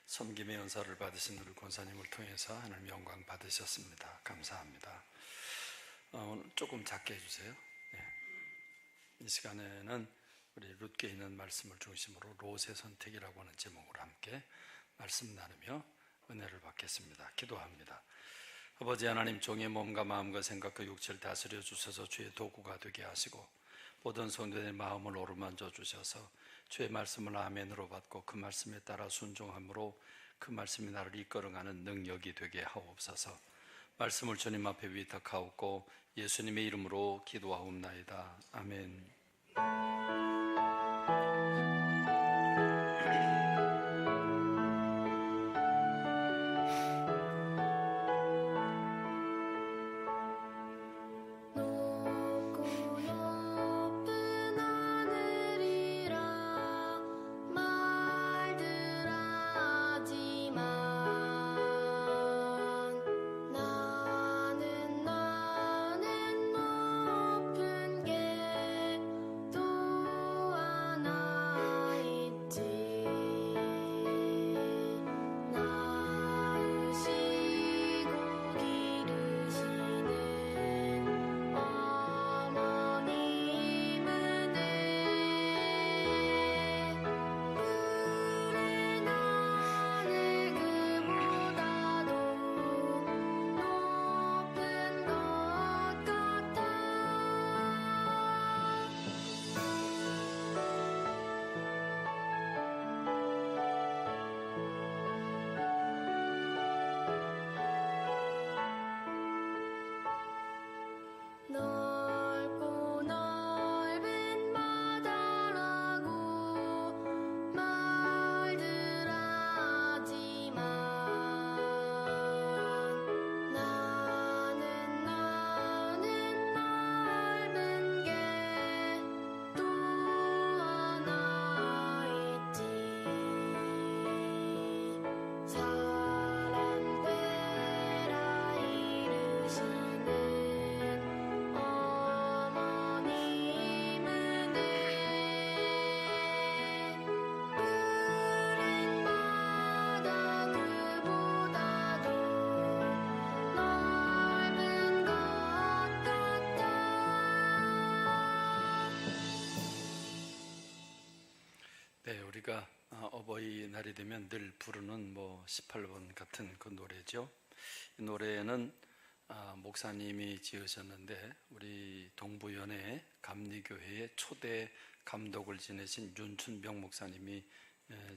섬김의 은사를 받으신 우리 권사님을 통해서 하나님 영광 받으셨습니다. 감사합니다. 오늘 조금 작게 해주세요. 네. 이 시간에는 우리 룻게 있는 말씀을 중심으로 롯의 선택이라고 하는 제목으로 함께 말씀 나누며 은혜를 받겠습니다. 기도합니다. 아버지 하나님, 종의 몸과 마음과 생각과 육체를 다스려 주셔서 주의 도구가 되게 하시고 모든 성도의 마음을 어루만져 주셔서 주의 말씀을 아멘으로 받고 그 말씀에 따라 순종함으로 그 말씀이 나를 이끌어가는 능력이 되게 하옵소서. 말씀을 주님 앞에 위탁하옵고 예수님의 이름으로 기도하옵나이다. 아멘. 네, 우리가 어버이날이 되면 늘 부르는 18번 같은 그 노래죠. 이 노래는 목사님이 지으셨는데 우리 동부연회 감리교회의 초대 감독을 지내신 윤춘병 목사님이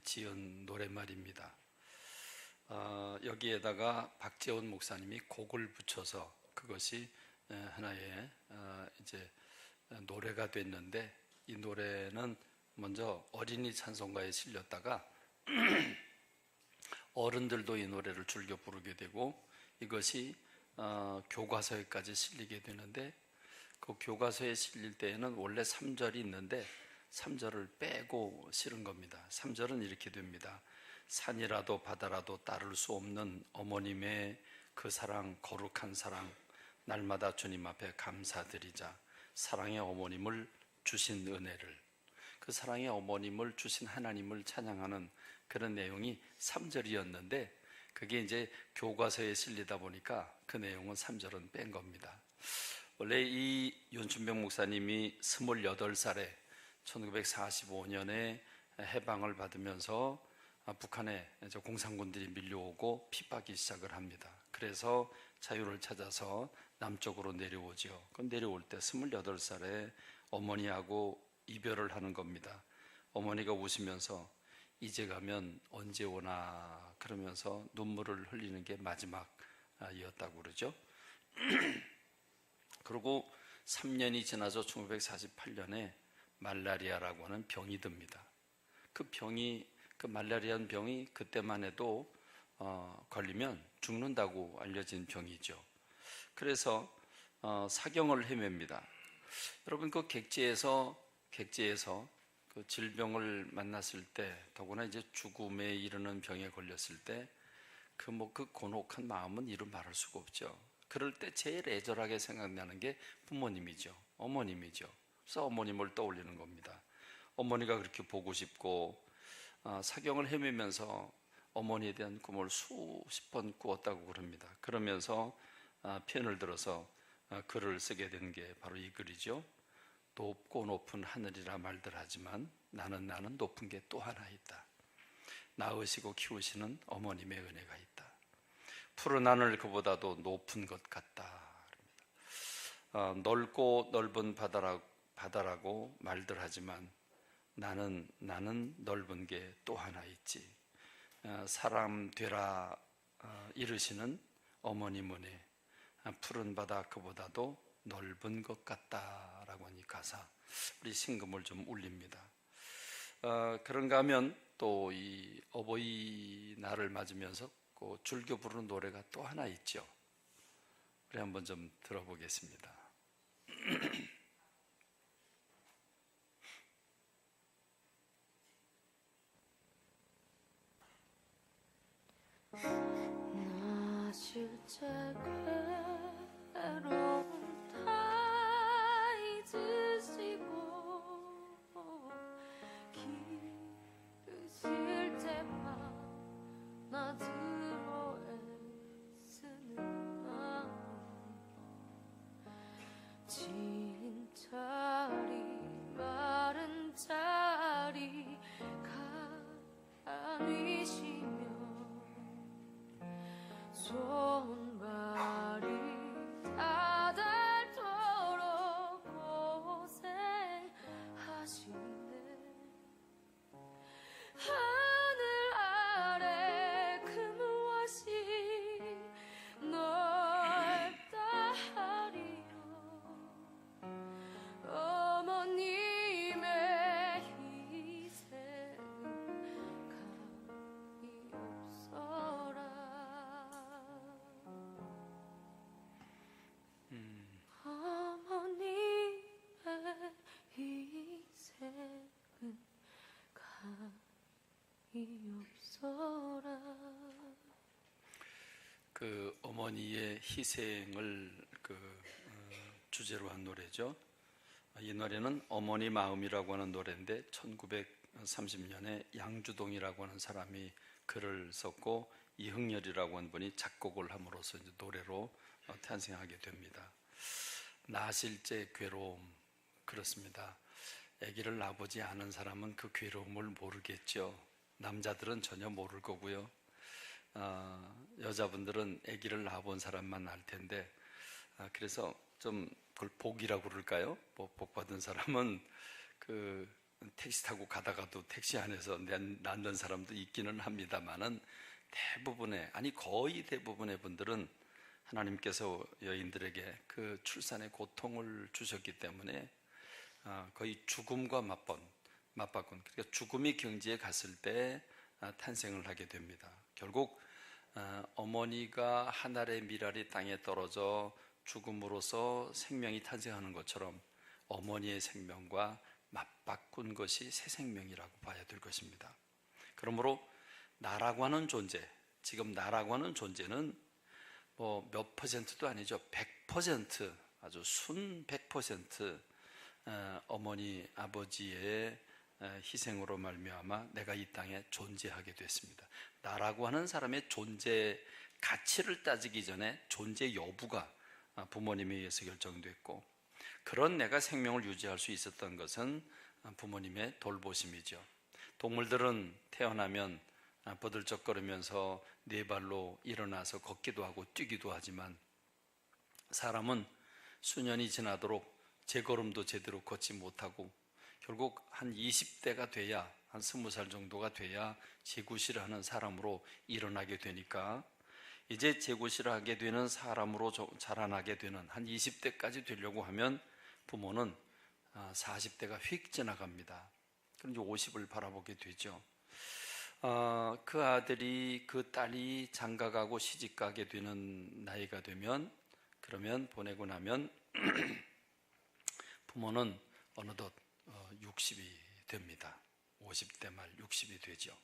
지은 노래말입니다. 여기에다가 박재원 목사님이 곡을 붙여서 그것이 하나의 이제 노래가 됐는데, 이 노래는 먼저 어린이 찬송가에 실렸다가 어른들도 이 노래를 즐겨 부르게 되고 이것이 교과서에까지 실리게 되는데, 그 교과서에 실릴 때에는 원래 3절이 있는데 3절을 빼고 실은 겁니다. 3절은 이렇게 됩니다. 산이라도 바다라도 따를 수 없는 어머님의 그 사랑, 거룩한 사랑, 날마다 주님 앞에 감사드리자. 사랑의 어머님을 주신 은혜를, 그 사랑의 어머님을 주신 하나님을 찬양하는 그런 내용이 3절이었는데 그게 이제 교과서에 실리다 보니까 그 내용은 3절은 뺀 겁니다. 원래 이 윤춘병 목사님이 28살에 1945년에 해방을 받으면서 북한에 공산군들이 밀려오고 핍박이 시작을 합니다. 그래서 자유를 찾아서 남쪽으로 내려오죠. 그 내려올 때 28살에 어머니하고 이별을 하는 겁니다. 어머니가 우시면서 이제 가면 언제 오나 그러면서 눈물을 흘리는 게 마지막이었다고 그러죠. 그리고 3년이 지나서 1948년에 말라리아라고 하는 병이 듭니다. 그 말라리아는 병이 그때만 해도 걸리면 죽는다고 알려진 병이죠. 그래서 사경을 헤맵니다. 여러분, 그 객지에서 그 질병을 만났을 때, 더구나 이제 죽음에 이르는 병에 걸렸을 때 그 곤혹한 마음은 이루 말할 수가 없죠. 그럴 때 제일 애절하게 생각나는 게 부모님이죠. 어머님이죠. 그래서 어머님을 떠올리는 겁니다. 어머니가 그렇게 보고 싶고 사경을 헤매면서 어머니에 대한 꿈을 수십 번 꾸었다고 그럽니다. 그러면서 편을 들어서 글을 쓰게 된 게 바로 이 글이죠. 높고 높은 하늘이라 말들 하지만 나는 높은 게 또 하나 있다. 낳으시고 키우시는 어머님의 은혜가 있다. 푸른 하늘 그보다도 높은 것 같다. 넓고 넓은 바다라고 말들 하지만 나는 넓은 게 또 하나 있지. 사람 되라 이르시는 어머님 은혜, 푸른 바다 그보다도 넓은 것 같다라고 하니 가사 우리 심금을 좀 울립니다. 그런가 하면 또 이 어버이날을 맞으면서 즐겨 부르는 노래가 또 하나 있죠. 우리 한번 좀 들어보겠습니다. 나 실제 괴로움 다 잊으시고 기르실 때마다 들어 애쓰는 마음 진 자리 마른 자리 가리시며 손발이 닿도록 고생하시네. 하늘 아래 그 무엇이 넓다 하리요. 어머님의 희생은 가히 없어라. 어머님의 희생은 가히 없어라. 그 어머니의 희생을 주제로 한 노래죠. 이 노래는 어머니 마음이라고 하는 노래인데 1930년에 양주동이라고 하는 사람이 글을 썼고 이흥렬이라고 하는 분이 작곡을 함으로써 이제 노래로 탄생하게 됩니다. 낳으실제 괴로움, 그렇습니다. 아기를 낳아보지 않은 사람은 그 괴로움을 모르겠죠. 남자들은 전혀 모를 거고요. 여자분들은 아기를 낳아본 사람만 알 텐데, 그래서 좀 그걸 복이라고 그럴까요? 복 받은 사람은 그 택시 타고 가다가도 택시 안에서 낳는 사람도 있기는 합니다만은 대부분의, 아니 거의 대부분의 분들은 하나님께서 여인들에게 그 출산의 고통을 주셨기 때문에 거의 죽음과 맞바꾼, 그러니까 죽음이 경지에 갔을 때 탄생을 하게 됩니다. 결국 어머니가 한 알의 밀알이 땅에 떨어져 죽음으로써 생명이 탄생하는 것처럼 어머니의 생명과 맞바꾼 것이 새 생명이라고 봐야 될 것입니다. 그러므로 나라고 하는 존재, 지금 나라고 하는 존재는 몇 퍼센트도 아니죠. 100%, 아주 순 100% 어머니 아버지의 희생으로 말미암아 내가 이 땅에 존재하게 됐습니다. 나라고 하는 사람의 존재 가치를 따지기 전에 존재 여부가 부모님에 의해서 결정됐고, 그런 내가 생명을 유지할 수 있었던 것은 부모님의 돌보심이죠. 동물들은 태어나면 버들적거리면서 네 발로 일어나서 걷기도 하고 뛰기도 하지만 사람은 수년이 지나도록 제걸음도 제대로 걷지 못하고 결국 한 20대가 돼야, 한 20살 정도가 돼야 제구실을 하는 사람으로 일어나게 되니까, 이제 제구실을 하게 되는 사람으로 자라나게 되는 한 20대까지 되려고 하면 부모는 40대가 휙 지나갑니다. 그럼 이제 50을 바라보게 되죠. 그 아들이, 그 딸이 장가가고 시집가게 되는 나이가 되면, 그러면 보내고 나면 부모는 어느덧 60이 됩니다. 50대 말 60이 되죠.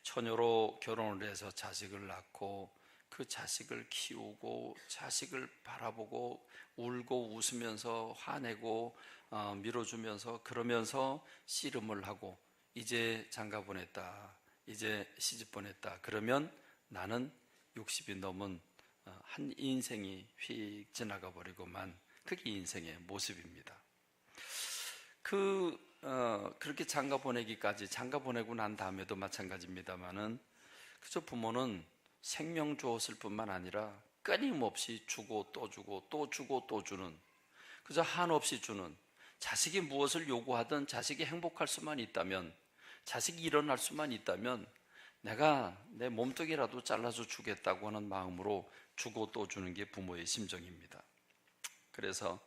처녀로 결혼을 해서 자식을 낳고 그 자식을 키우고 자식을 바라보고 울고 웃으면서 화내고 밀어주면서 그러면서 씨름을 하고 이제 장가 보냈다, 이제 시집 보냈다. 그러면 나는 60이 넘은 한 인생이 휙 지나가 버리고만, 그게 인생의 모습입니다. 그렇게 장가 보내기까지, 장가 보내고 난 다음에도 마찬가지입니다만은, 그저 부모는 생명 주었을 뿐만 아니라 끊임없이 주고 또 주고 또 주고 또 주는, 그저 한없이 주는, 자식이 무엇을 요구하든 자식이 행복할 수만 있다면, 자식이 일어날 수만 있다면 내가 내 몸뚱이라도 잘라서 주겠다고 하는 마음으로 주고 또 주는 게 부모의 심정입니다. 그래서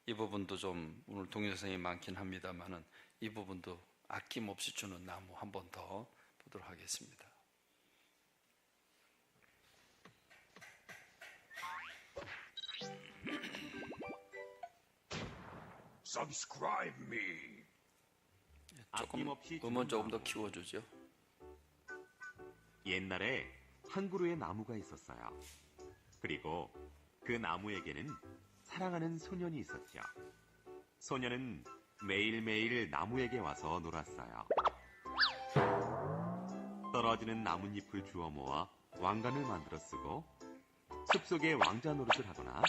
이 부분도 좀 오늘 동영상이 많긴 합니다만은, 이 부분도 아낌없이 주는 나무 한 번 더 보도록 하겠습니다. Subscribe me. 조금 아낌없이 음원 주는 조금 더 나무. 키워주죠. 옛날에 한 그루의 나무가 있었어요. 그리고 그 나무에게는 사랑하는 소년이 있었죠. 소년은 매일매일 나무에게 와서 놀았어요. 떨어지는 나뭇잎을 주워 모아 왕관을 만들어 쓰고, 숲속에 왕자 노릇을 하거나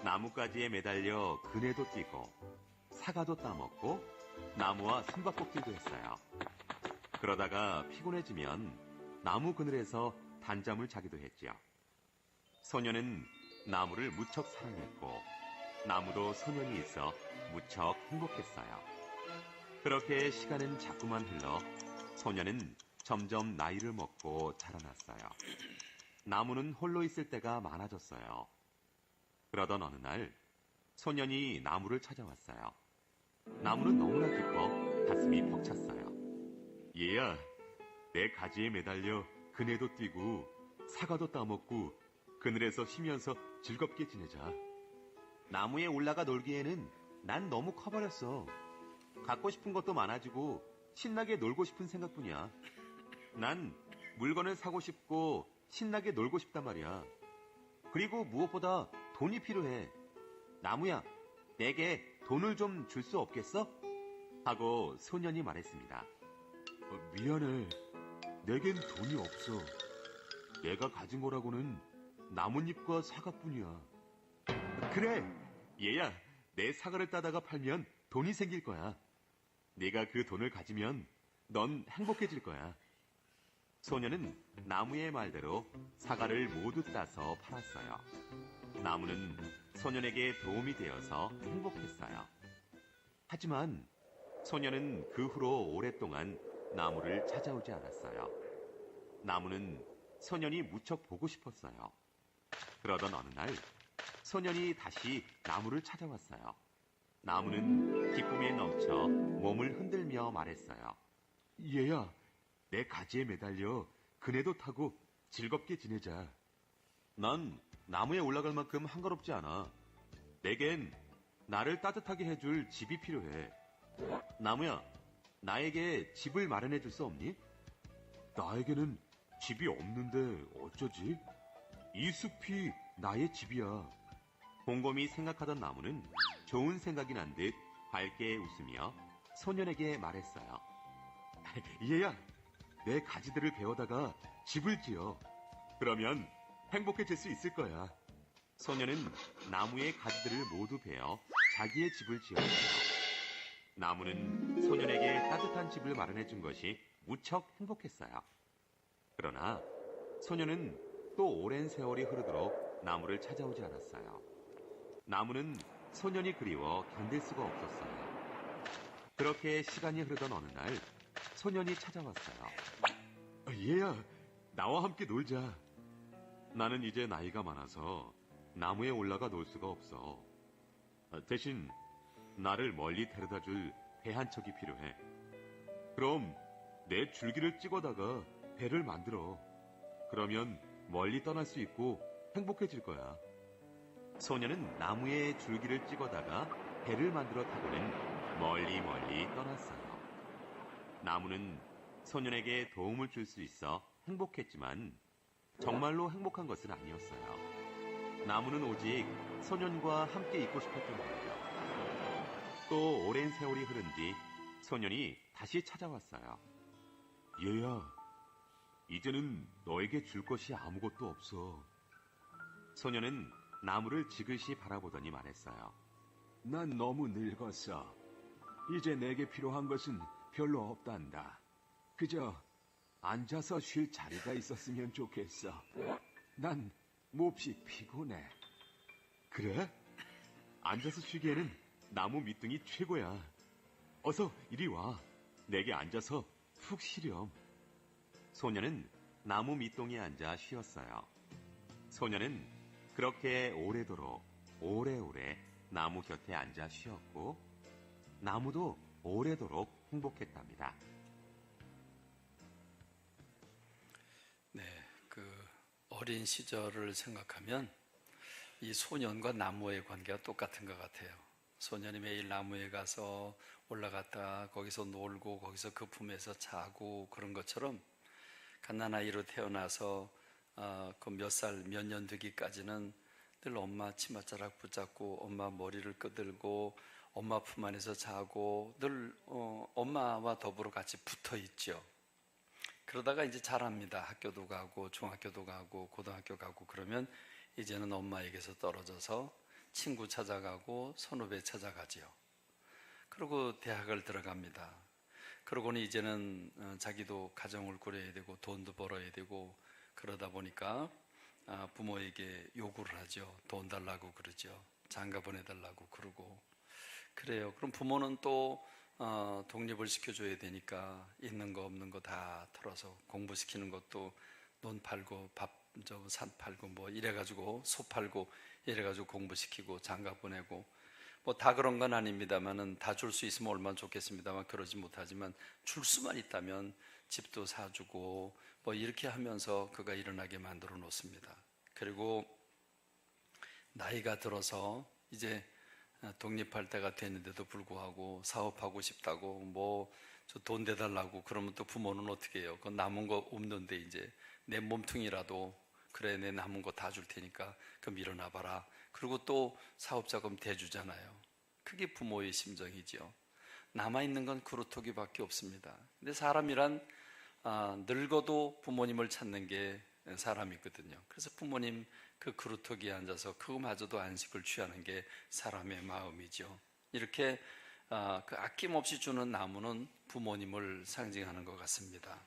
나뭇가지에 매달려 그네도 뛰고 사과도 따먹고 나무와 숨바꼭질도 했어요. 그러다가 피곤해지면 나무 그늘에서 단잠을 자기도 했지요. 소년은 나무를 무척 사랑했고 나무도 소년이 있어 무척 행복했어요. 그렇게 시간은 자꾸만 흘러 소년은 점점 나이를 먹고 자라났어요. 나무는 홀로 있을 때가 많아졌어요. 그러던 어느 날 소년이 나무를 찾아왔어요. 나무는 너무나 기뻐 가슴이 벅찼어요. 얘야, 내 가지에 매달려 그네도 뛰고 사과도 따먹고 그늘에서 쉬면서 즐겁게 지내자. 나무에 올라가 놀기에는 난 너무 커버렸어. 갖고 싶은 것도 많아지고 신나게 놀고 싶은 생각뿐이야. 난 물건을 사고 싶고 신나게 놀고 싶단 말이야. 그리고 무엇보다 돈이 필요해. 나무야, 내게 돈을 좀 줄 수 없겠어? 하고 소년이 말했습니다. 미안해. 내겐 돈이 없어. 내가 가진 거라고는 나뭇잎과 사과뿐이야. 그래, 얘야, 내 사과를 따다가 팔면 돈이 생길 거야. 네가 그 돈을 가지면 넌 행복해질 거야. 소년은 나무의 말대로 사과를 모두 따서 팔았어요. 나무는 소년에게 도움이 되어서 행복했어요. 하지만 소년은 그 후로 오랫동안 나무를 찾아오지 않았어요. 나무는 소년이 무척 보고 싶었어요. 그러던 어느 날 소년이 다시 나무를 찾아왔어요. 나무는 기쁨에 넘쳐 몸을 흔들며 말했어요. 얘야, 내 가지에 매달려 그네도 타고 즐겁게 지내자. 난 나무에 올라갈 만큼 한가롭지 않아. 내겐 나를 따뜻하게 해줄 집이 필요해. 나무야, 나에게 집을 마련해 줄 수 없니? 나에게는 집이 없는데 어쩌지? 이 숲이 나의 집이야. 곰곰이 생각하던 나무는 좋은 생각이 난 듯 밝게 웃으며 소년에게 말했어요. 얘야, 내 가지들을 베어다가 집을 지어. 그러면 행복해질 수 있을 거야. 소년은 나무의 가지들을 모두 베어 자기의 집을 지었어요. 나무는 소년에게 따뜻한 집을 마련해 준 것이 무척 행복했어요. 그러나 소년은 또 오랜 세월이 흐르도록 나무를 찾아오지 않았어요. 나무는 소년이 그리워 견딜 수가 없었어요. 그렇게 시간이 흐르던 어느 날 소년이 찾아왔어요. 얘야, 나와 함께 놀자. 나는 이제 나이가 많아서 나무에 올라가 놀 수가 없어. 대신 나를 멀리 데려다 줄 배 한 척이 필요해. 그럼 내 줄기를 찍어다가 배를 만들어. 그러면 멀리 떠날 수 있고 행복해질 거야. 소년은 나무에 줄기를 찍어다가 배를 만들어 타고는 멀리 멀리 떠났어요. 나무는 소년에게 도움을 줄 수 있어 행복했지만 정말로 행복한 것은 아니었어요. 나무는 오직 소년과 함께 있고 싶었던 거예요. 또 오랜 세월이 흐른 뒤 소년이 다시 찾아왔어요. 얘야, 이제는 너에게 줄 것이 아무것도 없어. 소녀는 나무를 지그시 바라보더니 말했어요. 난 너무 늙었어. 이제 내게 필요한 것은 별로 없단다. 그저 앉아서 쉴 자리가 있었으면 좋겠어. 난 몹시 피곤해. 그래? 앉아서 쉬기에는 나무 밑둥이 최고야. 어서 이리 와. 내게 앉아서 푹 쉬렴. 소녀는 나무 밑동에 앉아 쉬었어요. 소녀는 그렇게 오래도록 오래오래 나무 곁에 앉아 쉬었고 나무도 오래도록 행복했답니다. 네, 그 어린 시절을 생각하면 이 소년과 나무의 관계가 똑같은 것 같아요. 소년이 매일 나무에 가서 올라갔다 거기서 놀고 거기서 그 품에서 자고 그런 것처럼 갓난아이로 태어나서 그 몇 살, 몇 년 되기까지는 늘 엄마 치맛자락 붙잡고 엄마 머리를 끄들고 엄마 품 안에서 자고 늘 엄마와 더불어 같이 붙어 있죠. 그러다가 이제 자랍니다. 학교도 가고 중학교도 가고 고등학교 가고 그러면 이제는 엄마에게서 떨어져서 친구 찾아가고 선후배 찾아가지요. 그리고 대학을 들어갑니다. 그러고는 이제는 자기도 가정을 꾸려야 되고 돈도 벌어야 되고 그러다 보니까 부모에게 요구를 하죠. 돈 달라고 그러죠. 장가 보내달라고 그러고 그래요. 그럼 부모는 또 독립을 시켜줘야 되니까 있는 거 없는 거 다 털어서 공부시키는 것도 논 팔고 산 팔고 뭐 이래가지고 소 팔고 이래가지고 공부시키고 장가 보내고 뭐 다 그런 건 아닙니다만은 다 줄 수 있으면 얼마나 좋겠습니다만 그러지 못하지만 줄 수만 있다면 집도 사주고 뭐 이렇게 하면서 그가 일어나게 만들어 놓습니다. 그리고 나이가 들어서 이제 독립할 때가 됐는데도 불구하고 사업하고 싶다고 뭐 저 돈 대달라고 그러면 또 부모는 어떻게 해요? 그 남은 거 없는데 이제 내 몸뚱이라도 그래 내 남은 거 다 줄 테니까 그럼 일어나 봐라. 그리고 또 사업자금 대주잖아요. 그게 부모의 심정이죠. 남아있는 건 그루터기밖에 없습니다. 근데 사람이란 늙어도 부모님을 찾는 게 사람이거든요. 그래서 부모님 그 그루터기에 앉아서 그거마저도 안식을 취하는 게 사람의 마음이죠. 이렇게 그 아낌없이 주는 나무는 부모님을 상징하는 것 같습니다.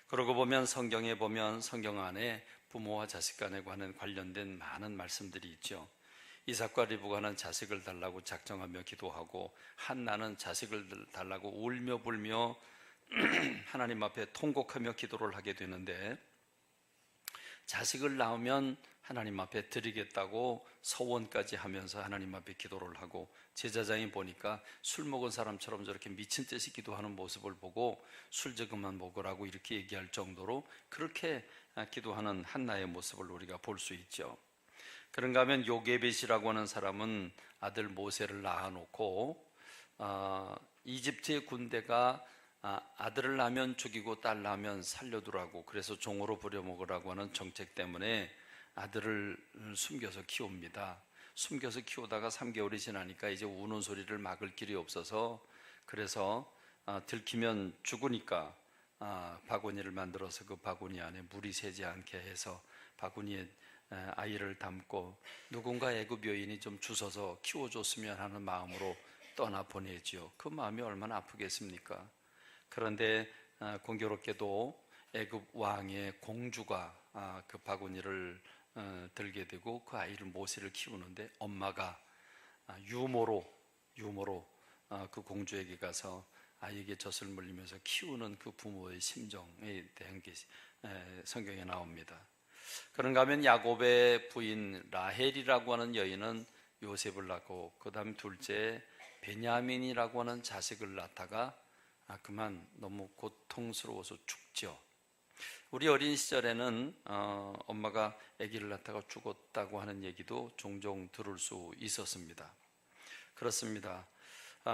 그러고 보면 성경에 보면 성경 안에 부모와 자식 간에 관련된 많은 말씀들이 있죠. 이삭과 리브가는 자식을 달라고 작정하며 기도하고 한나는 자식을 달라고 울며 불며 하나님 앞에 통곡하며 기도를 하게 되는데 자식을 낳으면 하나님 앞에 드리겠다고 서원까지 하면서 하나님 앞에 기도를 하고 제사장이 보니까 술 먹은 사람처럼 저렇게 미친 듯이 기도하는 모습을 보고 술 조금만 먹으라고 이렇게 얘기할 정도로 그렇게 기도하는 한나의 모습을 우리가 볼 수 있죠. 그런가 하면 요게벳이라고 하는 사람은 아들 모세를 낳아놓고 이집트의 군대가 아들을 낳으면 죽이고 딸 낳으면 살려두라고 그래서 종으로 부려먹으라고 하는 정책 때문에 아들을 숨겨서 키웁니다. 숨겨서 키우다가 3개월이 지나니까 이제 우는 소리를 막을 길이 없어서 그래서 들키면 죽으니까 바구니를 만들어서 그 바구니 안에 물이 새지 않게 해서 바구니에 아이를 담고 누군가 애굽 여인이 좀 주워서 키워줬으면 하는 마음으로 떠나 보내지요. 그 마음이 얼마나 아프겠습니까? 그런데 공교롭게도 애굽 왕의 공주가 그 바구니를 들게 되고 그 아이를 모세를 키우는데 엄마가 유모로 그 공주에게 가서 아이에게 젖을 물리면서 키우는 그 부모의 심정에 대한 게 성경에 나옵니다. 그런가 하면 야곱의 부인 라헬이라고 하는 여인은 요셉을 낳고 그 다음 둘째 베냐민이라고 하는 자식을 낳다가 그만 너무 고통스러워서 죽죠. 우리 어린 시절에는 엄마가 아기를 낳다가 죽었다고 하는 얘기도 종종 들을 수 있었습니다. 그렇습니다.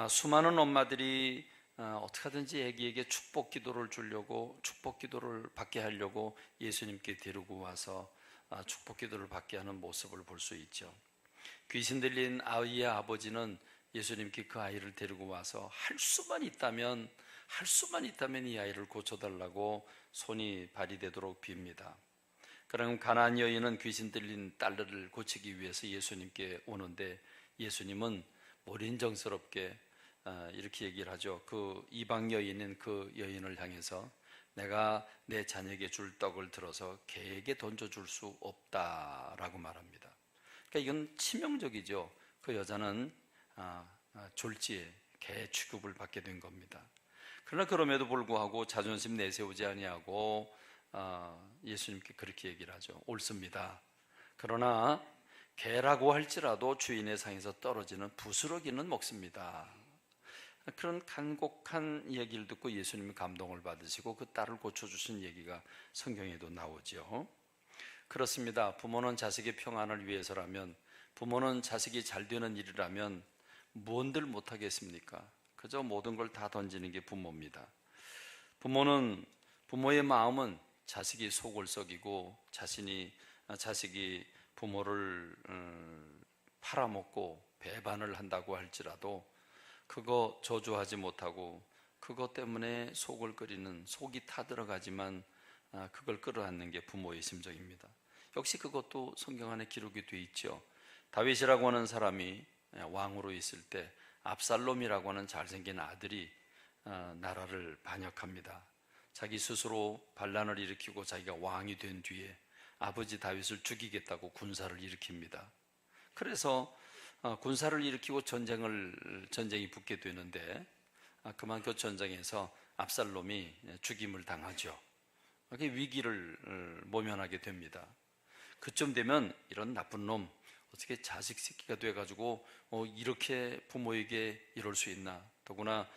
수많은 엄마들이 어떻게 하든지 아기에게 축복 기도를 주려고 축복 기도를 받게 하려고 예수님께 데리고 와서 축복 기도를 받게 하는 모습을 볼 수 있죠. 귀신 들린 아이의 아버지는 예수님께 그 아이를 데리고 와서 할 수만 있다면 할 수만 있다면 이 아이를 고쳐달라고 손이 발휘되도록 빕니다. 그럼 가나안 여인은 귀신 들린 딸을 고치기 위해서 예수님께 오는데 예수님은 모린정스럽게 이렇게 얘기를 하죠. 그 이방 여인인 그 여인을 향해서 내가 내 자녀에게 줄 떡을 들어서 개에게 던져줄 수 없다라고 말합니다. 그러니까 이건 치명적이죠. 그 여자는 졸지에 개 취급을 받게 된 겁니다. 그러나 그럼에도 불구하고 자존심 내세우지 아니하고 예수님께 그렇게 얘기를 하죠. 옳습니다. 그러나 개라고 할지라도 주인의 상에서 떨어지는 부스러기는 먹습니다. 그런 간곡한 얘기를 듣고 예수님이 감동을 받으시고 그 딸을 고쳐주신 얘기가 성경에도 나오죠. 그렇습니다. 부모는 자식의 평안을 위해서라면, 부모는 자식이 잘 되는 일이라면 무언들 못하겠습니까? 그저 모든 걸 다 던지는 게 부모입니다. 부모의 마음은 자식이 속을 썩이고 자식이 부모를 팔아먹고 배반을 한다고 할지라도 그거 저주하지 못하고 그것 때문에 속을 끓이는, 속이 타들어가지만 그걸 끌어안는 게 부모의 심정입니다. 역시 그것도 성경 안에 기록이 되어 있죠. 다윗이라고 하는 사람이 왕으로 있을 때 압살롬이라고 하는 잘생긴 아들이 나라를 반역합니다. 자기 스스로 반란을 일으키고 자기가 왕이 된 뒤에 아버지 다윗을 죽이겠다고 군사를 일으킵니다. 그래서 군사를 일으키고 전쟁이 붙게 되는데 그만 그 전쟁에서 압살롬이 죽임을 당하죠. 위기를 모면하게 됩니다. 그쯤 되면 이런 나쁜 놈 어떻게 자식 새끼가 돼가지고 이렇게 부모에게 이럴 수 있나. 더구나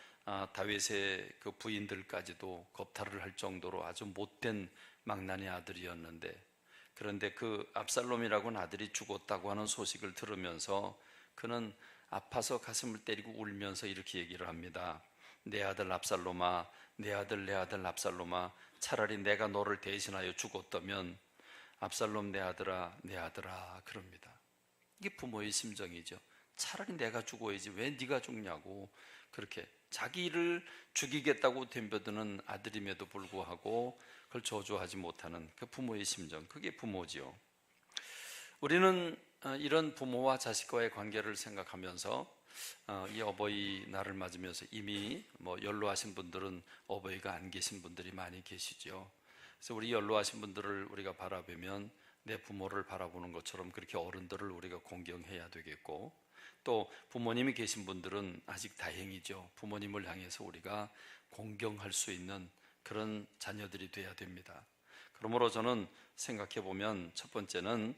다윗의 그 부인들까지도 겁탈을 할 정도로 아주 못된 망나니 아들이었는데, 그런데 그 압살롬이라고는 아들이 죽었다고 하는 소식을 들으면서 그는 아파서 가슴을 때리고 울면서 이렇게 얘기를 합니다. 내 아들 압살롬아, 내 아들 압살롬아, 차라리 내가 너를 대신하여 죽었다면 압살롬 내 아들아 그럽니다. 이게 부모의 심정이죠. 차라리 내가 죽어야지 왜 네가 죽냐고. 그렇게 자기를 죽이겠다고 덤벼드는 아들임에도 불구하고 그걸 저주하지 못하는 그 부모의 심정, 그게 부모지요. 우리는 이런 부모와 자식과의 관계를 생각하면서 이 어버이날을 맞으면서 이미 연로하신 분들은 어버이가 안 계신 분들이 많이 계시죠. 그래서 우리 연로하신 분들을 우리가 바라보면 내 부모를 바라보는 것처럼 그렇게 어른들을 우리가 공경해야 되겠고, 또 부모님이 계신 분들은 아직 다행이죠. 부모님을 향해서 우리가 공경할 수 있는 그런 자녀들이 돼야 됩니다. 그러므로 저는 생각해 보면 첫 번째는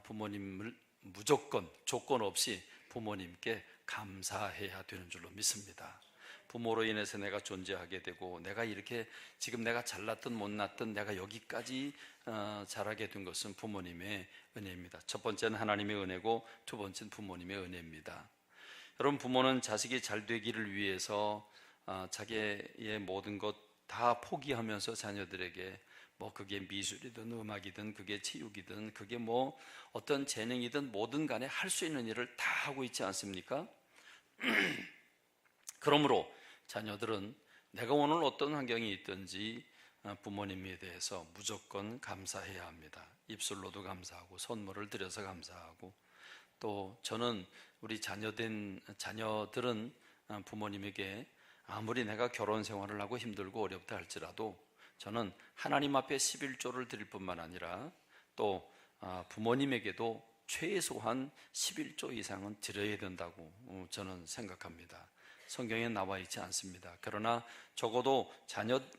부모님을 무조건 조건 없이 부모님께 감사해야 되는 줄로 믿습니다. 부모로 인해서 내가 존재하게 되고 내가 이렇게 지금 내가 잘났든 못났든 내가 여기까지 자라게 된 것은 부모님의 은혜입니다. 첫 번째는 하나님의 은혜고 두 번째는 부모님의 은혜입니다. 여러분, 부모는 자식이 잘 되기를 위해서 자기의 모든 것 다 포기하면서 자녀들에게 그게 미술이든 음악이든 그게 체육이든 그게 어떤 재능이든 뭐든 간에 할 수 있는 일을 다 하고 있지 않습니까? 그러므로 자녀들은 내가 오늘 어떤 환경이 있든지 부모님에 대해서 무조건 감사해야 합니다. 입술로도 감사하고 선물을 드려서 감사하고, 또 저는 우리 자녀들은 부모님에게 아무리 내가 결혼 생활을 하고 힘들고 어렵다 할지라도 저는 하나님 앞에 11조를 드릴 뿐만 아니라 또 부모님에게도 최소한 11조 이상은 드려야 된다고 저는 생각합니다. 성경에 나와 있지 않습니다. 그러나 적어도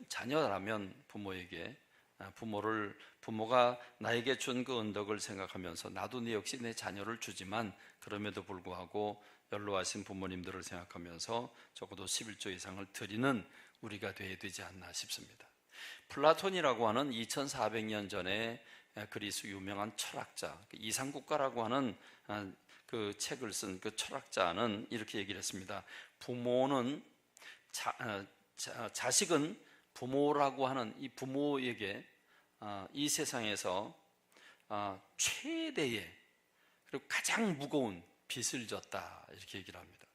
자녀라면 부모에게 부모가 나에게 준 그 은덕을 생각하면서 나도 내 역시 내 자녀를 주지만 그럼에도 불구하고 연로하신 부모님들을 생각하면서 적어도 11조 이상을 드리는 우리가 되어야 되지 않나 싶습니다. 플라톤이라고 하는 2400년 전에 그리스 유명한 철학자, 이상국가라고 하는 그 책을 쓴 그 철학자는 이렇게 얘기를 했습니다. 자식은 부모라고 하는 이 부모에게 이 세상에서 최대의 그리고 가장 무거운 빚을 졌다, 이렇게 얘기를 합니다.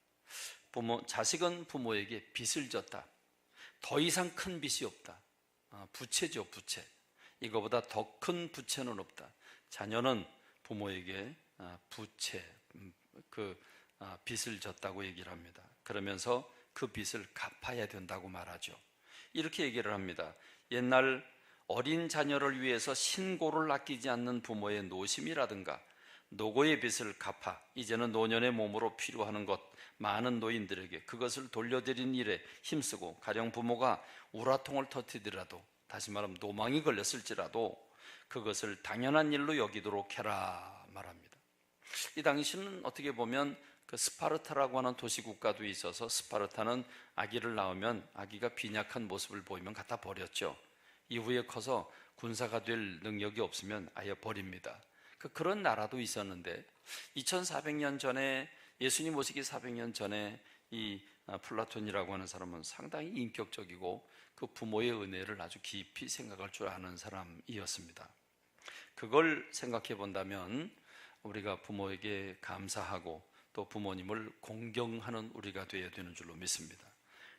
자식은 부모에게 빚을 졌다. 더 이상 큰 빚이 없다. 부채죠, 부채. 이거보다 더 큰 부채는 없다. 자녀는 부모에게 부채, 빚을 졌다고 얘기를 합니다. 그러면서 그 빚을 갚아야 된다고 말하죠. 이렇게 얘기를 합니다. 옛날 어린 자녀를 위해서 신고를 아끼지 않는 부모의 노심이라든가 노고의 빚을 갚아 이제는 노년의 몸으로 필요하는 것 많은 노인들에게 그것을 돌려드린 일에 힘쓰고 가령 부모가 우라통을 터뜨리더라도 다시 말하면 노망이 걸렸을지라도 그것을 당연한 일로 여기도록 해라 말합니다. 이 당시는 어떻게 보면 그 스파르타라고 하는 도시국가도 있어서 스파르타는 아기를 낳으면 아기가 빈약한 모습을 보이면 갖다 버렸죠. 이후에 커서 군사가 될 능력이 없으면 아예 버립니다. 그런 나라도 있었는데 2400년 전에 예수님 오시기 400년 전에 이 플라톤이라고 하는 사람은 상당히 인격적이고 그 부모의 은혜를 아주 깊이 생각할 줄 아는 사람이었습니다. 그걸 생각해 본다면 우리가 부모에게 감사하고 또 부모님을 공경하는 우리가 되어야 되는 줄로 믿습니다.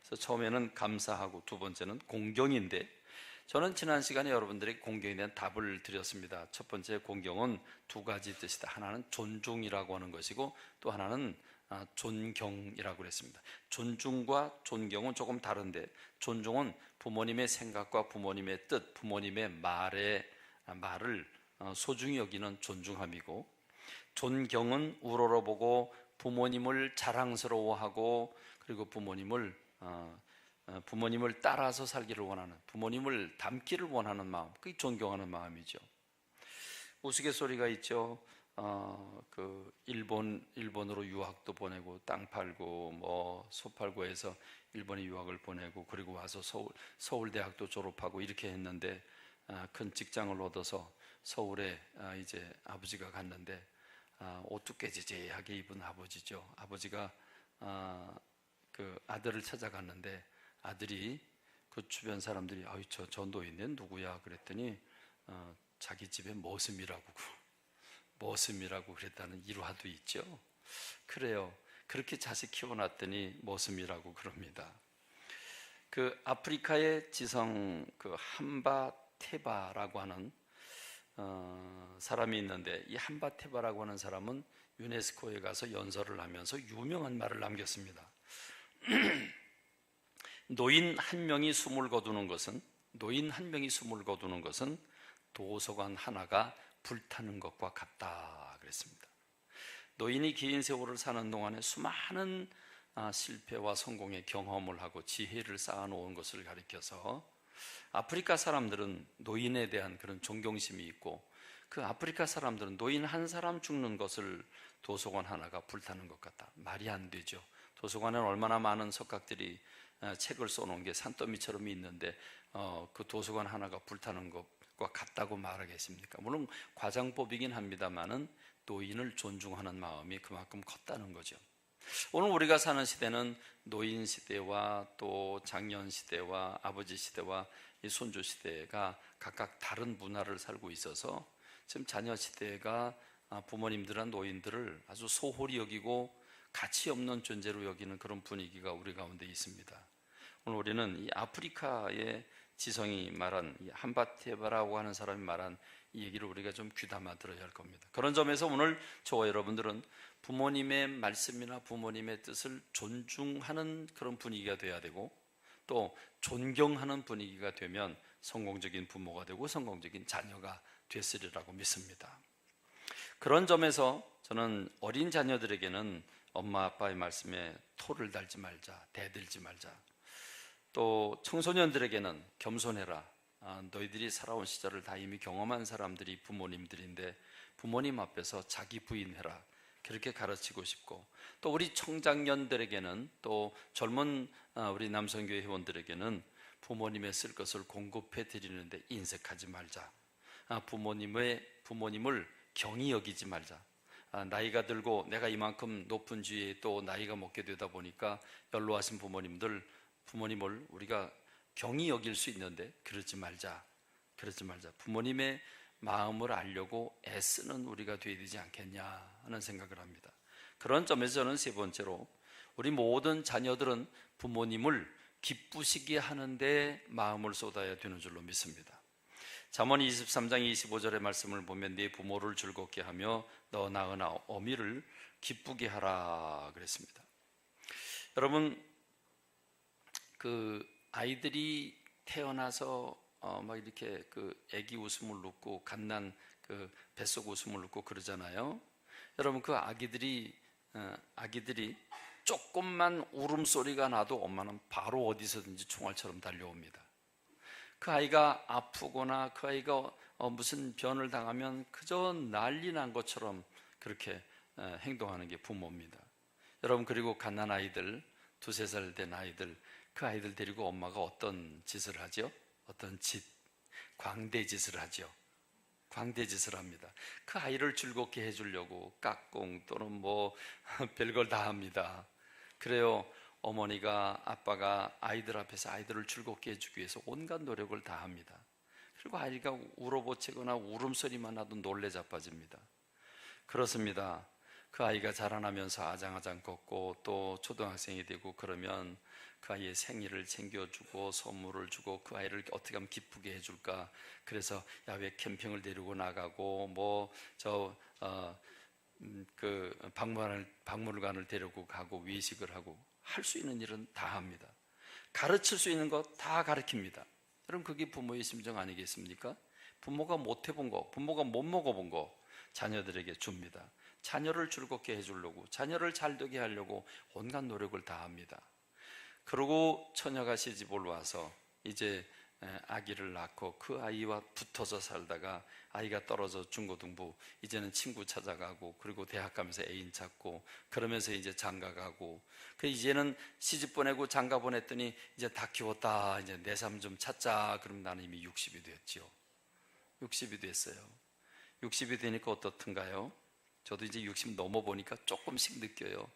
그래서 처음에는 감사하고 두 번째는 공경인데 저는 지난 시간에 여러분들에게 공경에 대한 답을 드렸습니다. 첫 번째 공경은 두 가지 뜻이다. 하나는 존중이라고 하는 것이고 또 하나는 존경이라고 그랬습니다. 존중과 존경은 조금 다른데 존중은 부모님의 생각과 부모님의 뜻, 부모님의 말을 소중히 여기는 존중함이고 존경은 우러러보고 부모님을 자랑스러워하고 그리고 부모님을 따라서 살기를 원하는, 부모님을 닮기를 원하는 마음, 그게 존경하는 마음이죠. 우스갯소리가 있죠. 일본으로 유학도 보내고 땅 팔고 소 팔고 해서 일본에 유학을 보내고 그리고 와서 서울대학도 졸업하고 이렇게 했는데 큰 직장을 얻어서 서울에 이제 아버지가 갔는데 옷도 깨지지하게 입은 아버지죠. 아버지가 그 아들을 찾아갔는데 아들이 그 주변 사람들이 저 노인네 누구야 그랬더니 자기 집에 머슴이라고 그랬다는 일화도 있죠. 그래요. 그렇게 자식 키워놨더니 머슴이라고 그럽니다. 그 아프리카의 지성 그 함바테바라고 하는 사람이 있는데 이 함바테바라고 하는 사람은 유네스코에 가서 연설을 하면서 유명한 말을 남겼습니다. 노인 한 명이 숨을 거두는 것은 도서관 하나가 불타는 것과 같다 그랬습니다. 노인이 긴 세월을 사는 동안에 수많은 실패와 성공의 경험을 하고 지혜를 쌓아놓은 것을 가리켜서 아프리카 사람들은 노인에 대한 그런 존경심이 있고 그 아프리카 사람들은 노인 한 사람 죽는 것을 도서관 하나가 불타는 것 같다. 말이 안 되죠. 도서관에는 얼마나 많은 석각들이 책을 써놓은 게 산더미처럼 있는데 그 도서관 하나가 불타는 것과 같다고 말하겠습니까? 물론 과장법이긴 합니다만은 노인을 존중하는 마음이 그만큼 컸다는 거죠. 오늘 우리가 사는 시대는 노인 시대와 또 장년 시대와 아버지 시대와 이 손주 시대가 각각 다른 문화를 살고 있어서 지금 자녀 시대가 부모님들한 노인들을 아주 소홀히 여기고 가치 없는 존재로 여기는 그런 분위기가 우리 가운데 있습니다. 오늘 우리는 이 아프리카의 지성이 말한 이 함바테바라고 하는 사람이 말한 이 얘기를 우리가 좀 귀담아 들어야 할 겁니다. 그런 점에서 오늘 저와 여러분들은 부모님의 말씀이나 부모님의 뜻을 존중하는 그런 분위기가 돼야 되고 또 존경하는 분위기가 되면 성공적인 부모가 되고 성공적인 자녀가 됐으리라고 믿습니다. 그런 점에서 저는 어린 자녀들에게는 엄마 아빠의 말씀에 토를 달지 말자, 대들지 말자. 또 청소년들에게는 겸손해라. 너희들이 살아온 시절을 다 이미 경험한 사람들이 부모님들인데 부모님 앞에서 자기 부인해라. 그렇게 가르치고 싶고 또 우리 청장년들에게는 또 젊은 우리 남성교회 회원들에게는 부모님의 쓸 것을 공급해 드리는데 인색하지 말자. 부모님을 경히 여기지 말자. 나이가 들고 내가 이만큼 높은 지위에 또 나이가 먹게 되다 보니까 연로하신 부모님을 우리가 경히 여길 수 있는데 그러지 말자. 부모님의 마음을 알려고 애쓰는 우리가 되어야 되지 않겠냐 하는 생각을 합니다. 그런 점에서 저는 세 번째로 우리 모든 자녀들은 부모님을 기쁘시게 하는데 마음을 쏟아야 되는 줄로 믿습니다. 잠언 23장 25절의 말씀을 보면 네 부모를 즐겁게 하며 너 낳은 어미를 기쁘게 하라 그랬습니다. 여러분, 그 아이들이 태어나서 막 이렇게 그 애기 웃음을 놓고 갓난 그 뱃속 웃음을 놓고 그러잖아요. 여러분, 그 아기들이 조금만 울음소리가 나도 엄마는 바로 어디서든지 총알처럼 달려옵니다. 그 아이가 아프거나 그 아이가 무슨 변을 당하면 그저 난리 난 것처럼 그렇게 행동하는 게 부모입니다. 여러분, 그리고 갓난 아이들, 2-3살 된 아이들, 그 아이들 데리고 엄마가 어떤 짓을 하죠? 어떤 광대짓을 하죠. 광대짓을 합니다. 그 아이를 즐겁게 해주려고 깍꿍 또는 뭐 별걸 다 합니다. 그래요. 어머니가, 아빠가 아이들 앞에서 아이들을 즐겁게 해주기 위해서 온갖 노력을 다 합니다. 그리고 아이가 울어보채거나 울음소리만 나도 놀래 자빠집니다. 그렇습니다. 그 아이가 자라나면서 아장아장 걷고 또 초등학생이 되고 그러면 그 아이의 생일을 챙겨주고 선물을 주고 그 아이를 어떻게 하면 기쁘게 해줄까. 그래서 야외 캠핑을 데리고 나가고 그 박물관을 데리고 가고 외식을 하고 할 수 있는 일은 다 합니다. 가르칠 수 있는 거 다 가르칩니다. 여러분, 그게 부모의 심정 아니겠습니까? 부모가 못 해본 거, 부모가 못 먹어본 거 자녀들에게 줍니다. 자녀를 즐겁게 해주려고, 자녀를 잘 되게 하려고 온갖 노력을 다 합니다. 그러고 처녀가 시집을 와서 이제 아기를 낳고 그 아이와 붙어서 살다가 아이가 떨어져 중고등부, 이제는 친구 찾아가고, 그리고 대학 가면서 애인 찾고, 그러면서 이제 장가 가고, 이제는 시집 보내고 장가 보냈더니 이제 다 키웠다, 이제 내 삶 좀 찾자. 그럼 나는 이미 60이 됐죠. 60이 됐어요. 60이 되니까 어떻든가요? 저도 이제 60 넘어보니까 조금씩 느껴요.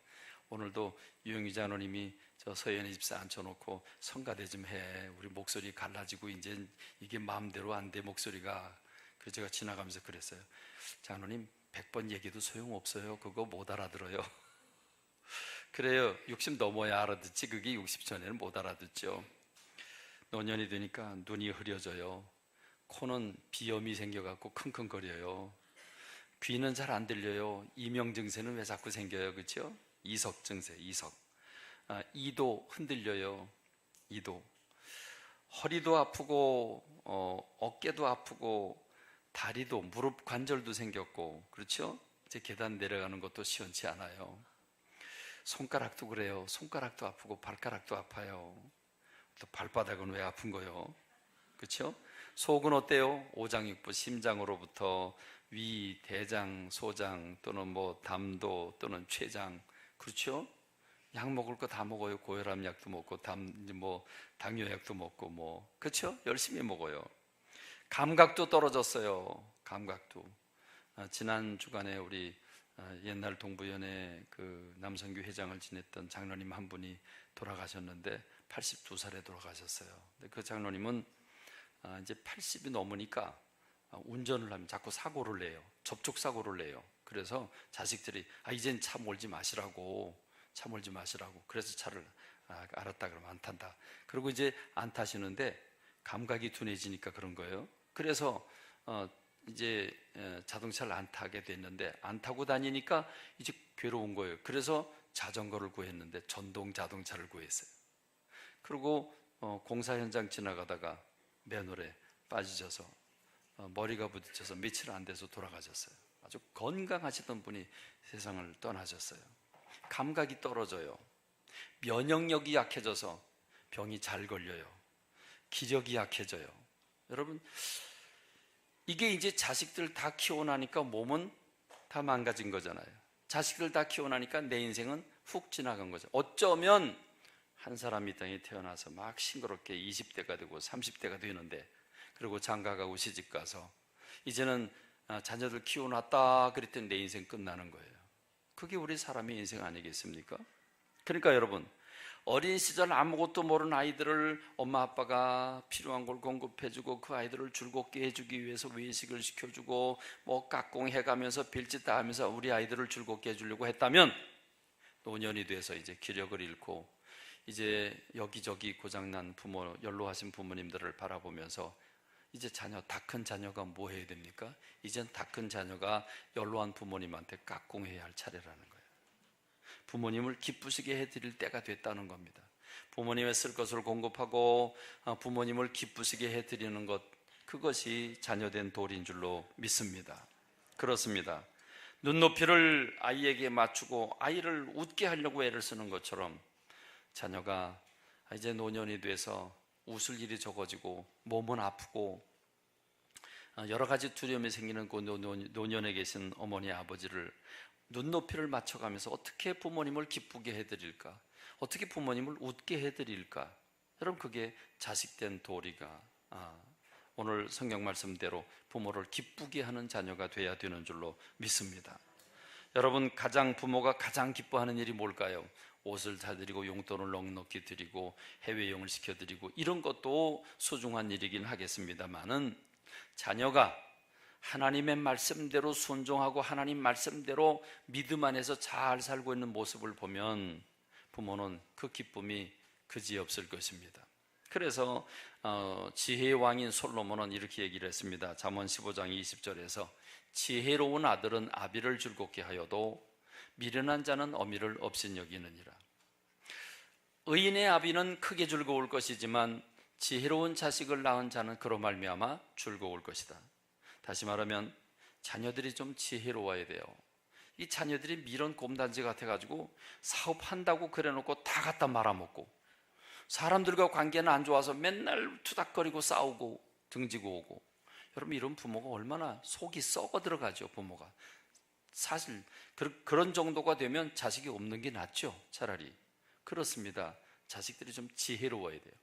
오늘도 유영희 장로님이 저 서연의 집사 앉혀놓고 성가대 좀 해. 우리 목소리 갈라지고 이제 이게 마음대로 안 돼, 목소리가. 그래서 제가 지나가면서 그랬어요. 장로님, 100번 얘기도 소용없어요. 그거 못 알아들어요. 그래요. 60 넘어야 알아듣지. 그게 60 전에는 못 알아듣죠. 노년이 되니까 눈이 흐려져요. 코는 비염이 생겨갖고 킁킁거려요. 귀는 잘 안 들려요. 이명 증세는 왜 자꾸 생겨요? 그렇죠? 이석 증세, 이석. 이도 흔들려요. 이도. 허리도 아프고 어깨도 아프고 다리도, 무릎 관절도 생겼고, 그렇죠? 이제 계단 내려가는 것도 시원치 않아요. 손가락도 그래요. 손가락도 아프고 발가락도 아파요. 또 발바닥은 왜 아픈 거요? 그렇죠? 속은 어때요? 오장육부, 심장으로부터 위, 대장, 소장 또는 뭐 담도 또는 췌장, 그렇죠? 약 먹을 거 다 먹어요. 고혈압 약도 먹고 당뇨약도 먹고 그렇죠? 열심히 먹어요. 감각도 떨어졌어요. 감각도. 지난 주간에 우리 옛날 동부연의 그 남성교 회장을 지냈던 장로님 한 분이 돌아가셨는데 82살에 돌아가셨어요. 근데 그 장로님은 이제 80이 넘으니까 운전을 하면 자꾸 사고를 내요. 접촉 사고를 내요. 그래서 자식들이 이젠 차 몰지 마시라고. 그래서 차를 알았다 그러면 안 탄다. 그리고 이제 안 타시는데 감각이 둔해지니까 그런 거예요. 그래서 이제 자동차를 안 타게 됐는데 안 타고 다니니까 이제 괴로운 거예요. 그래서 자전거를 구했는데 전동 자동차를 구했어요. 그리고 공사 현장 지나가다가 맨홀에 빠지셔서 머리가 부딪혀서 며칠 안 돼서 돌아가셨어요. 아주 건강하시던 분이 세상을 떠나셨어요. 감각이 떨어져요. 면역력이 약해져서 병이 잘 걸려요. 기력이 약해져요. 여러분, 이게 이제 자식들 다 키워나니까 몸은 다 망가진 거잖아요. 자식들 다 키워나니까 내 인생은 훅 지나간 거죠. 어쩌면 한 사람이 땅에 태어나서 막 싱그럽게 20대가 되고 30대가 되는데, 그리고 장가가고 시집가서 이제는 자녀들 키워놨다 그랬더니 내 인생 끝나는 거예요. 그게 우리 사람의 인생 아니겠습니까? 그러니까 여러분, 어린 시절 아무것도 모르는 아이들을 엄마 아빠가 필요한 걸 공급해주고 그 아이들을 즐겁게 해주기 위해서 외식을 시켜주고 깍꿍 해가면서 빌짓 다 하면서 우리 아이들을 즐겁게 해주려고 했다면 노년이 돼서 이제 기력을 잃고 이제 여기저기 고장난 부모, 연로하신 부모님들을 바라보면서 이제 다 큰 자녀가 뭐 해야 됩니까? 이젠 다 큰 자녀가 연로한 부모님한테 깍꿍해야 할 차례라는 거예요. 부모님을 기쁘시게 해드릴 때가 됐다는 겁니다. 부모님의 쓸 것을 공급하고 부모님을 기쁘시게 해드리는 것, 그것이 자녀된 도리인 줄로 믿습니다. 그렇습니다. 눈높이를 아이에게 맞추고 아이를 웃게 하려고 애를 쓰는 것처럼 자녀가 이제 노년이 돼서 웃을 일이 적어지고 몸은 아프고 여러 가지 두려움이 생기는 그 노년에 계신 어머니 아버지를 눈높이를 맞춰가면서 어떻게 부모님을 기쁘게 해드릴까, 어떻게 부모님을 웃게 해드릴까, 여러분 그게 자식된 도리가 오늘 성경 말씀대로 부모를 기쁘게 하는 자녀가 돼야 되는 줄로 믿습니다. 여러분 부모가 가장 기뻐하는 일이 뭘까요? 옷을 사드리고 용돈을 넉넉히 드리고 해외여행을 시켜드리고 이런 것도 소중한 일이긴 하겠습니다만은 자녀가 하나님의 말씀대로 순종하고 하나님 말씀대로 믿음 안에서 잘 살고 있는 모습을 보면 부모는 그 기쁨이 그지없을 것입니다. 그래서 지혜의 왕인 솔로몬은 이렇게 얘기를 했습니다. 잠언 15장 20절에서 지혜로운 아들은 아비를 즐겁게 하여도 미련한 자는 어미를 업신여기느니라. 의인의 아비는 크게 즐거울 것이지만 지혜로운 자식을 낳은 자는 그로 말미암아 즐거울 것이다. 다시 말하면 자녀들이 좀 지혜로워야 돼요. 이 자녀들이 미련 곰단지 같아가지고 사업한다고 그래놓고 다 갖다 말아먹고 사람들과 관계는 안 좋아서 맨날 투닥거리고 싸우고 등지고 오고, 여러분 이런 부모가 얼마나 속이 썩어 들어가죠. 부모가 사실 그런 정도가 되면 자식이 없는 게 낫죠. 차라리. 그렇습니다. 자식들이 좀 지혜로워야 돼요.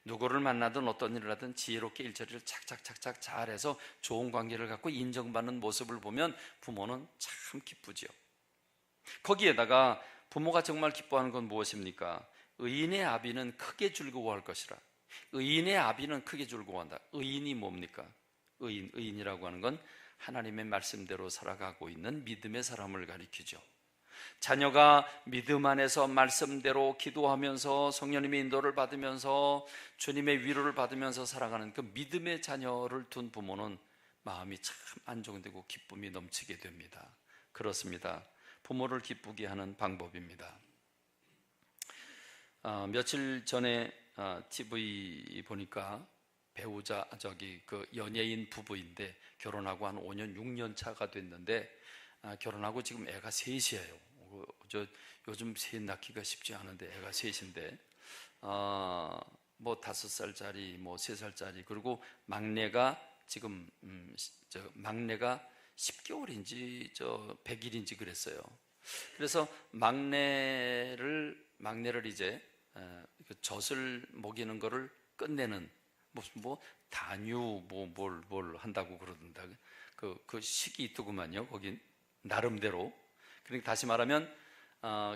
누구를 만나든 어떤 일을 하든 지혜롭게 일처리를 착착착착 잘해서 좋은 관계를 갖고 인정받는 모습을 보면 부모는 참 기쁘죠. 거기에다가 부모가 정말 기뻐하는 건 무엇입니까? 의인의 아비는 크게 즐거워할 것이라. 의인의 아비는 크게 즐거워한다. 의인이 뭡니까? 의인이라고 하는 건 하나님의 말씀대로 살아가고 있는 믿음의 사람을 가리키죠. 자녀가 믿음 안에서 말씀대로 기도하면서 성령님의 인도를 받으면서 주님의 위로를 받으면서 살아가는 그 믿음의 자녀를 둔 부모는 마음이 참 안정되고 기쁨이 넘치게 됩니다. 그렇습니다. 부모를 기쁘게 하는 방법입니다. 며칠 전에 TV 보니까 배우자 그 연예인 부부인데 결혼하고 한 5년 6년 차가 됐는데 결혼하고 지금 애가 셋이에요. 요즘 셋 낳기가 쉽지 않은데 애가 셋인데 뭐 5살짜리 뭐 3살짜리, 그리고 막내가 지금 막내가 10개월인지 100일인지 그랬어요. 그래서 막내를 이제 그 젖을 먹이는 거를 끝내는 뭐 단유 뭘 한다고 그러던데 그 식이 있더구만요. 거긴 나름대로. 그러니까 다시 말하면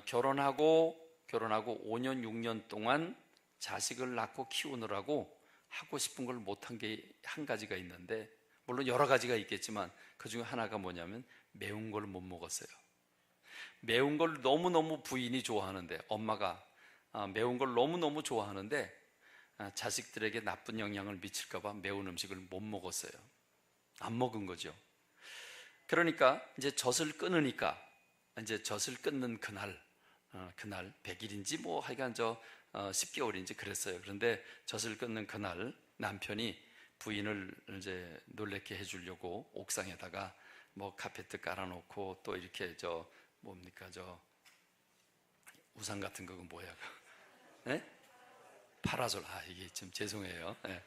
결혼하고 5년 6년 동안 자식을 낳고 키우느라고 하고 싶은 걸 못한 게 한 가지가 있는데, 물론 여러 가지가 있겠지만 그 중에 하나가 뭐냐면 매운 걸 못 먹었어요. 매운 걸 너무너무 부인이 좋아하는데, 엄마가 매운 걸 너무너무 좋아하는데 자식들에게 나쁜 영향을 미칠까 봐 매운 음식을 못 먹었어요. 안 먹은 거죠. 그러니까 이제 젖을 끊으니까 이제 젖을 끊는 그날 100일인지 뭐 하여간 10개월인지 그랬어요. 그런데 젖을 끊는 그날 남편이 부인을 이제 놀래게 해주려고 옥상에다가 뭐 카페트 깔아놓고 또 이렇게 우산 같은 거 뭐야? 네? 파라솔. 이게 좀 죄송해요. 네.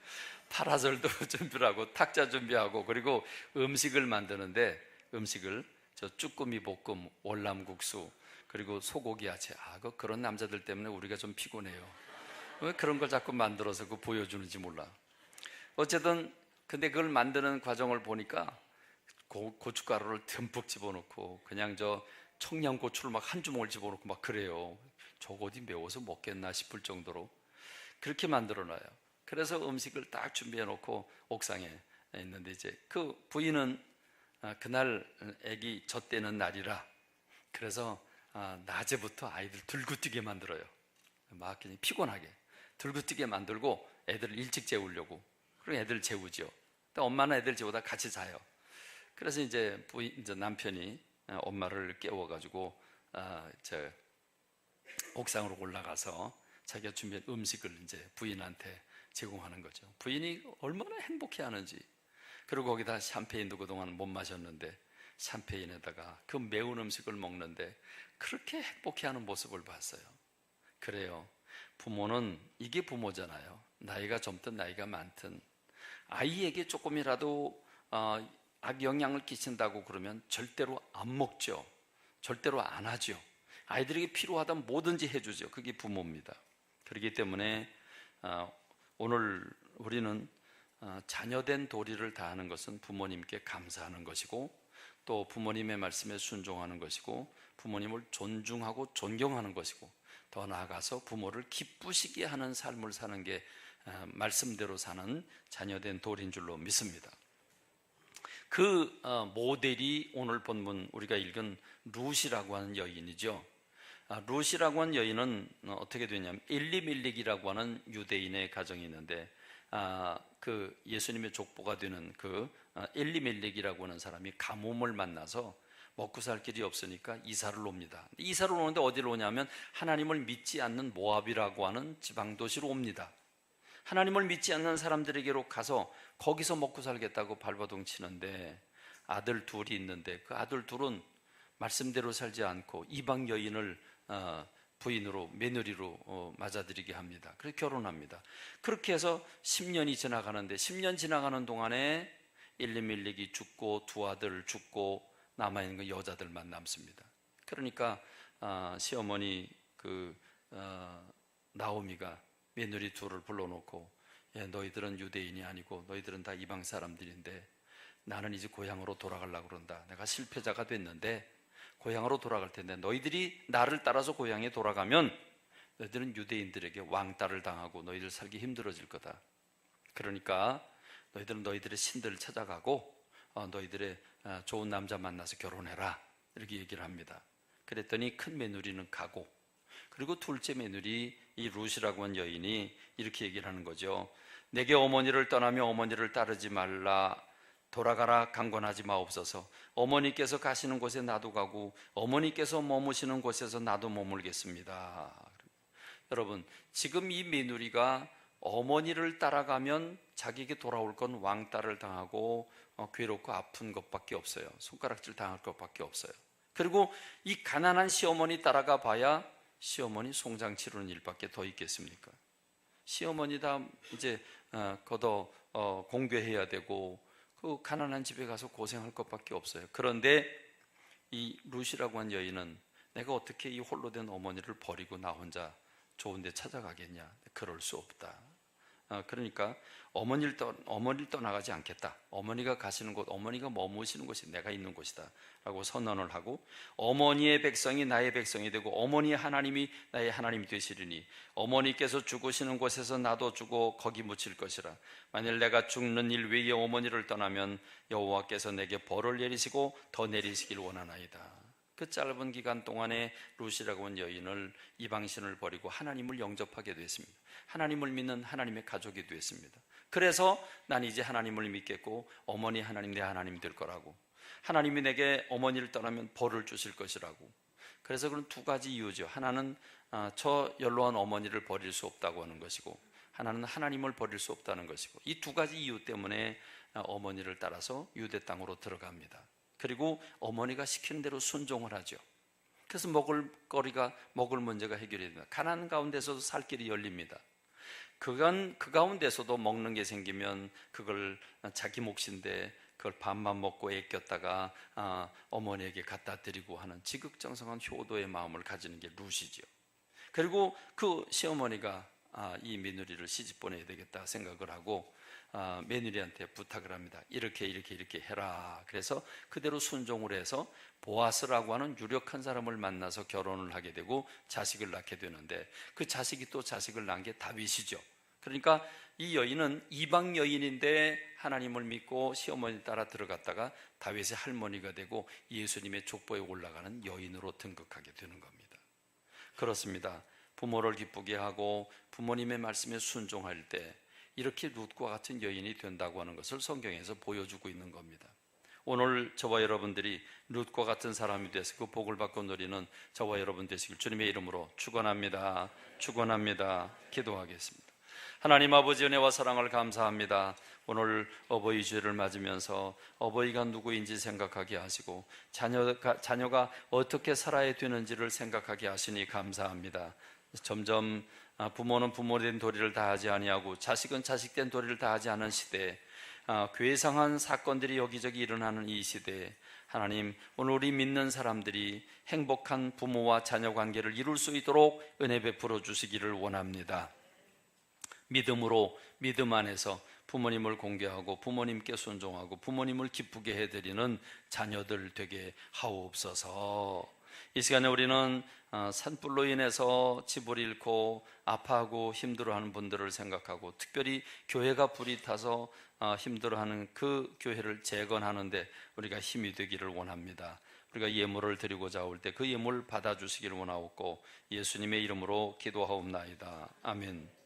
파라솔도 준비를 하고 탁자 준비하고, 그리고 음식을 만드는데 음식을 쭈꾸미 볶음, 월남국수, 그리고 소고기 야채. 그런 남자들 때문에 우리가 좀 피곤해요. 왜 그런 걸 자꾸 만들어서 보여주는지 몰라. 어쨌든 근데 그걸 만드는 과정을 보니까 고춧가루를 듬뿍 집어넣고 그냥 청양고추를 막 한 주먹을 집어넣고 막 그래요. 저거 어디 매워서 먹겠나 싶을 정도로 그렇게 만들어놔요. 그래서 음식을 딱 준비해놓고 옥상에 있는데 이제 그 부인은 그날 애기 젖대는 날이라 그래서 낮에부터 아이들 들고 뛰게 만들어요. 막 그냥 피곤하게 들고 뛰게 만들고 애들을 일찍 재우려고. 그리고 애들 재우죠. 근데 엄마는 애들 재우다 같이 자요. 그래서 이제 남편이 엄마를 깨워가지고 저 옥상으로 올라가서 자기가 준비한 음식을 이제 부인한테 제공하는 거죠. 부인이 얼마나 행복해하는지. 그리고 거기다 샴페인도 그동안 못 마셨는데 샴페인에다가 그 매운 음식을 먹는데 그렇게 행복해하는 모습을 봤어요. 그래요. 부모는 이게 부모잖아요. 나이가 젊든 나이가 많든 아이에게 조금이라도 악영향을 끼친다고 그러면 절대로 안 먹죠. 절대로 안 하죠. 아이들에게 필요하다면 뭐든지 해주죠. 그게 부모입니다. 그렇기 때문에 오늘 우리는 자녀된 도리를 다하는 것은 부모님께 감사하는 것이고, 또 부모님의 말씀에 순종하는 것이고, 부모님을 존중하고 존경하는 것이고, 더 나아가서 부모를 기쁘시게 하는 삶을 사는 게 말씀대로 사는 자녀된 도리인 줄로 믿습니다. 그 모델이 오늘 본문 우리가 읽은 룻이라고 하는 여인이죠. 룻이라고 하는 여인은 어떻게 되냐면 엘리멜렉이라고 하는 유대인의 가정이 있는데 그 예수님의 족보가 되는 그 엘리멜렉이라고 하는 사람이 가뭄을 만나서 먹고 살 길이 없으니까 이사를 옵니다. 이사를 오는데 어디로 오냐면 하나님을 믿지 않는 모압이라고 하는 지방 도시로 옵니다. 하나님을 믿지 않는 사람들에게로 가서 거기서 먹고 살겠다고 발버둥 치는데 아들 둘이 있는데 그 아들 둘은 말씀대로 살지 않고 이방 여인을 부인으로 며느리로 맞아들이게 합니다. 그래서 결혼합니다. 그렇게 해서 10년이 지나가는데 10년 지나가는 동안에 엘리멜렉이 죽고 두 아들 죽고 남아있는 건 여자들만 남습니다. 그러니까 시어머니 나오미가 며느리 둘을 불러놓고 너희들은 유대인이 아니고 너희들은 다 이방 사람들인데 나는 이제 고향으로 돌아가려고 그런다. 내가 실패자가 됐는데 고향으로 돌아갈 텐데 너희들이 나를 따라서 고향에 돌아가면 너희들은 유대인들에게 왕따를 당하고 너희들 살기 힘들어질 거다. 그러니까 너희들은 너희들의 신들을 찾아가고 너희들의 좋은 남자 만나서 결혼해라. 이렇게 얘기를 합니다. 그랬더니 큰 며느리는 가고, 그리고 둘째 며느리 이 룻이라고 하는 여인이 이렇게 얘기를 하는 거죠. 내게 어머니를 떠나며 어머니를 따르지 말라. 돌아가라. 강권하지 마옵소서. 어머니께서 가시는 곳에 나도 가고 어머니께서 머무시는 곳에서 나도 머물겠습니다. 여러분, 지금 이 며느리가 어머니를 따라가면 자기에게 돌아올 건 왕따를 당하고 괴롭고 아픈 것밖에 없어요. 손가락질 당할 것밖에 없어요. 그리고 이 가난한 시어머니 따라가 봐야 시어머니 송장 치르는 일밖에 더 있겠습니까? 시어머니 다 이제 걷어 공개해야 되고 그 가난한 집에 가서 고생할 것밖에 없어요. 그런데 이 룻이라고 한 여인은 내가 어떻게 이 홀로 된 어머니를 버리고 나 혼자 좋은 데 찾아가겠냐? 그럴 수 없다. 그러니까 어머니를 떠나가지 않겠다. 어머니가 가시는 곳, 어머니가 머무시는 곳이 내가 있는 곳이다 라고 선언을 하고, 어머니의 백성이 나의 백성이 되고 어머니의 하나님이 나의 하나님이 되시리니 어머니께서 죽으시는 곳에서 나도 죽어 거기 묻힐 것이라. 만일 내가 죽는 일 외에 어머니를 떠나면 여호와께서 내게 벌을 내리시고 더 내리시길 원하나이다. 그 짧은 기간 동안에 룻이라고 하는 여인을 이방신을 버리고 하나님을 영접하게 됐습니다. 하나님을 믿는 하나님의 가족이 됐습니다. 그래서 난 이제 하나님을 믿겠고 어머니 하나님 내 하나님 될 거라고, 하나님이 내게 어머니를 떠나면 벌을 주실 것이라고. 그래서 그런 두 가지 이유죠. 하나는 저 연로한 어머니를 버릴 수 없다고 하는 것이고, 하나는 하나님을 버릴 수 없다는 것이고, 이 두 가지 이유 때문에 어머니를 따라서 유대 땅으로 들어갑니다. 그리고 어머니가 시키는 대로 순종을 하죠. 그래서 먹을 문제가 해결이 됩니다. 가난 가운데서도 살 길이 열립니다. 그 가운데서도 먹는 게 생기면 그걸 자기 몫인데 그걸 반만 먹고 애꼈다가 어머니에게 갖다 드리고 하는 지극정성한 효도의 마음을 가지는 게 룻이죠. 그리고 그 시어머니가 이 며느리를 시집 보내야 되겠다 생각을 하고 며느리한테 부탁을 합니다. 이렇게 해라. 그래서 그대로 순종을 해서 보아스라고 하는 유력한 사람을 만나서 결혼을 하게 되고 자식을 낳게 되는데, 그 자식이 또 자식을 낳은 게 다윗이죠. 그러니까 이 여인은 이방 여인인데 하나님을 믿고 시어머니 따라 들어갔다가 다윗의 할머니가 되고 예수님의 족보에 올라가는 여인으로 등극하게 되는 겁니다. 그렇습니다. 부모를 기쁘게 하고 부모님의 말씀에 순종할 때 이렇게 룻과 같은 여인이 된다고 하는 것을 성경에서 보여주고 있는 겁니다. 오늘 저와 여러분들이 룻과 같은 사람이 돼서 그 복을 받고 누리는 저와 여러분 되시길 주님의 이름으로 축원합니다. 축원합니다. 기도하겠습니다. 하나님 아버지 은혜와 사랑을 감사합니다. 오늘 어버이 주일을 맞으면서 어버이가 누구인지 생각하게 하시고 자녀가 어떻게 살아야 되는지를 생각하게 하시니 감사합니다. 점점 부모는 부모된 도리를 다하지 아니하고 자식은 자식된 도리를 다하지 않은 시대에 괴상한 사건들이 여기저기 일어나는 이 시대에 하나님, 오늘 우리 믿는 사람들이 행복한 부모와 자녀 관계를 이룰 수 있도록 은혜 베풀어 주시기를 원합니다. 믿음으로, 믿음 안에서 부모님을 공개하고 부모님께 순종하고 부모님을 기쁘게 해드리는 자녀들 되게 하옵소서. 이 시간에 우리는 산불로 인해서 집을 잃고 아파하고 힘들어하는 분들을 생각하고 특별히 교회가 불이 타서 힘들어하는 그 교회를 재건하는데 우리가 힘이 되기를 원합니다. 우리가 예물을 드리고자 올 때 그 예물 받아주시기를 원하옵고 예수님의 이름으로 기도하옵나이다. 아멘.